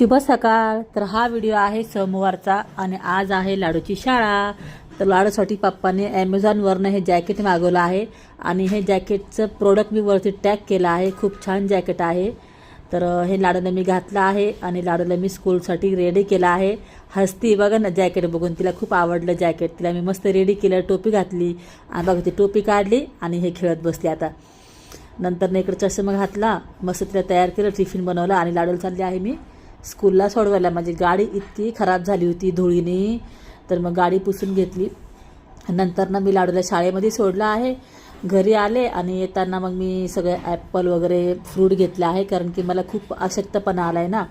शुभ सकाळ। तर हा व्हिडिओ आहे सोमवारचा आणि आज आहे लाडूची शाळा। तर लाडूसाठी पप्पाने ॲमेझॉनवरनं हे जॅकेट मागवलं आहे आणि हे जॅकेटचं प्रोडक्ट मी वरती टॅग केलं आहे। खूप छान जॅकेट आहे। तर हे लाडूला मी घातलं आहे आणि लाडूला मी स्कूलसाठी रेडी केलं आहे। हसती बघा ना जॅकेट बघून, तिला खूप आवडलं जॅकेट। तिला मी मस्त रेडी केलं, टोपी घातली आणि बघा ती टोपी काढली आणि हे खेळत बसली। आता नंतर इकडे चष्मा घातला, मस्त तिला तयार केलं, टिफिन बनवलं आणि लाडूला चालली आहे मी स्कूलला सोडवायला। माझी गाडी इतकी खराब झाली होती धुळीने, तर मग गाडी पुसून घेतली। नंतर मी लाडूला शाळेमध्ये सोडलं आहे। घरी आले आणि येताना मग मी सगळे ॲपल वगैरे फ्रूट घेतले आहे, कारण की मला खूप अशक्तपणा आला आहे ना।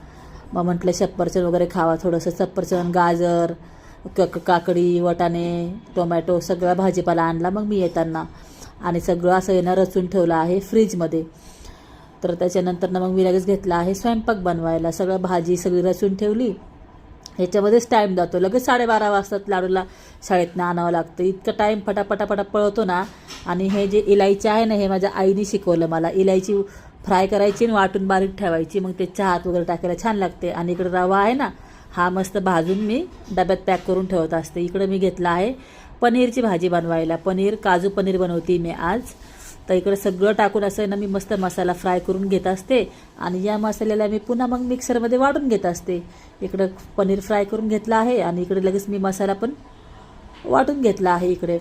मग म्हटलं सफरचंद वगैरे खावा, थोडंसं सफरचंद, गाजर, काकडी, वाटाणे, टोमॅटो सगळा भाजीपाला आणला मग मी येताना आणि सगळं असं येणं रचून ठेवलं आहे फ्रीजमध्ये। तर त्याच्यानंतर मग मी लगेच घेतला आहे स्वयंपाक बनवायला। सगळं भाजी सगळी रचून ठेवली। ह्याच्यामध्येच टाईम जातो, लगेच 12:30 वाजतात लाडूला शाळेतनं आणावं लागतं। इतकं टाईम फटाफटाफटा पळतो ना। आणि हे जे इलायची आहे ना, हे माझ्या आईने शिकवलं मला। इलायची फ्राय करायची आणि वाटून बारीक ठेवायची, मग ते चहात वगैरे टाकायला छान लागते। आणि इकडे रवा आहे ना, हा मस्त भाजून मी डब्यात पॅक करून ठेवत असते। इकडे मी घेतला आहे पनीरची भाजी बनवायला। काजू पनीर बनवते मी आज। तर इकडे सगळं टाकून असं ना मी मस्त मसाला फ्राय करून घेत असते आणि या मसाल्याला मी पुन्हा मग मिक्सरमध्ये वाटून घेत असते। इकडे पनीर फ्राय करून घेतला आहे आणि इकडे लगेच मी मसाला पण वाटून घेतला आहे। इकडे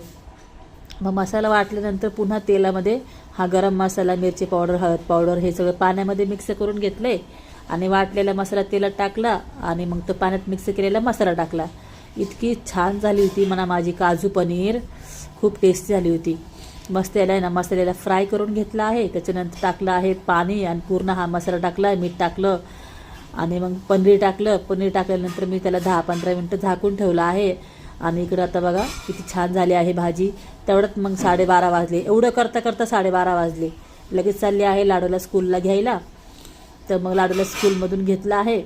मग मसाला वाटल्यानंतर पुन्हा तेलामध्ये हा गरम मसाला, मिरची पावडर, हळद पावडर हे सगळं पाण्यामध्ये मिक्स करून घेतले आणि वाटलेला मसाला तेलात टाकला आणि मग तो पाण्यात मिक्स केलेला मसाला टाकला। इतकी छान झाली होती म्हणा माझी काजू पनीर, खूप टेस्टी झाली होती। मस्त याला आहे ना मसाल्याला फ्राय करून घेतला आहे। त्याच्यानंतर टाकलं आहे पाणी आणि पूर्ण हा मसाला टाकला, मीठ टाकलं आणि मग पनीर टाकलं। पनीर टाकल्यानंतर मी त्याला 10-15 मिनटं झाकून ठेवलं आहे। आणि इकडं आता बघा किती छान झाली आहे भाजी। तेवढ्यात मग 12:30 वाजले, एवढं करता करता 12:30 वाजले। लगेच चालली आहे लाडूला स्कूलला घ्यायला। तर मग लाडूला स्कूलमधून घेतलं आहे।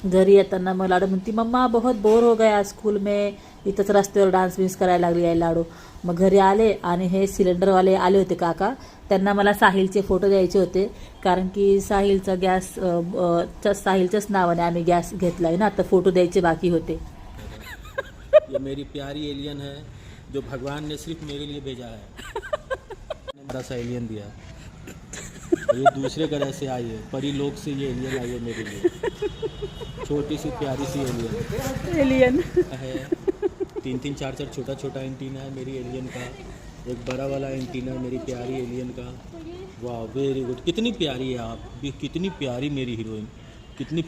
घरी येताना मग लाडू म्हणती मम्मा बहुत बोर हो गया स्कूल में, इथंच रस्त्यावर डान्स करायला लागली आहे लाडू। मग घरी आले आणि हे सिलेंडरवाले आले होते काका, त्यांना मला साहिलचे फोटो द्यायचे होते, कारण की साहिलचा गॅस साहिलच्याच नावाने आम्ही गॅस घेतला आहे ना, तर फोटो द्यायचे बाकी होते। ये मेरी प्यारी एलियन है जो भगवान ने सिर्फ मेरे लिए भेजा है। मैंने बड़ा सा एलियन दिया, ये दूसरे ग्रह से आई है, परी लोक से ये एलियन आई है मेरे लिए। छोटी सी प्यारी सी एलियन है। 3-3, 4-4 छोटा छोटा एंटीना है मेरी एलियन का। एक बड़ा वाला एंटीना है मेरी प्यारी एलियन का। वाह वेरी गुड, कितनी प्यारी है आप भी, कितनी प्यारी मेरी हीरोइन, कितनी